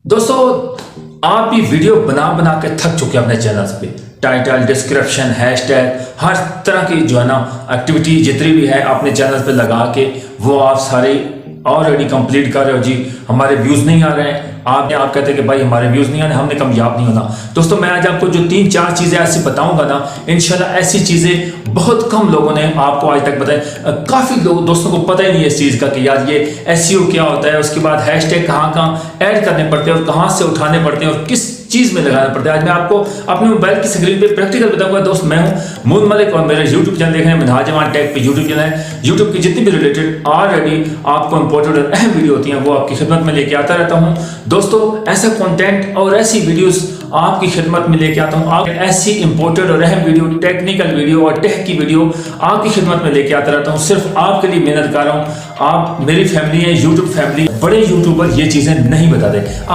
दोस्तों आप भी वीडियो बना बना के थक चुके हैं अपने चैनल्स पे। टाइटल, डिस्क्रिप्शन, हैशटैग, हर तरह की जो है ना एक्टिविटी जितनी भी है अपने चैनल पे लगा के वो आप सारे ऑलरेडी कंप्लीट कर रहे हो। जी हमारे व्यूज़ नहीं आ रहे हैं, आप कहते हैं कि भाई हमारे व्यूज़ नहीं आ रहे, हमने कामयाब नहीं होना। दोस्तों मैं आज आपको जो 3-4 चीज़ें ऐसी बताऊंगा ना, इंशाल्लाह ऐसी चीज़ें बहुत कम लोगों ने आपको आज तक बताई। काफ़ी लोग दोस्तों को पता ही नहीं है इस चीज़ का कि यार ये एसईओ क्या होता है, उसके बाद हैशटैग कहाँ ऐड करने पड़ते हैं और कहाँ से उठाने पड़ते हैं और किस चीज़ में लगाना पड़ता है। आज मैं आपको अपने मोबाइल की स्क्रीन पे प्रैक्टिकल बताऊंगा। दोस्त मैं हूं मून मलिक और मेरे यूट्यूब चैनल देख रहे हैं मिनहाज जमान टेक पे यूट्यूब चैनल है। यूट्यूब की जितनी भी रिलेटेड ऑलरेडी आपको इंपॉर्टेंट और अहम वीडियो होती हैं वो आपकी खिदमत में लेके आता रहता हूं। दोस्तों ऐसा कंटेंट और ऐसी वीडियोस आपकी खिदमत में लेके आता हूं। आप ऐसी इंपॉर्टेंट और अहम वीडियो, टेक्निकल वीडियो और टेक की वीडियो आपकी खिदमत में लेके आता रहता हूं। सिर्फ आपके लिए मेहनत कर रहा हूं। आप मेरी फैमिली है, यूट्यूब फैमिली, बड़े यूट्यूबर ये चीजें नहीं बताते। आज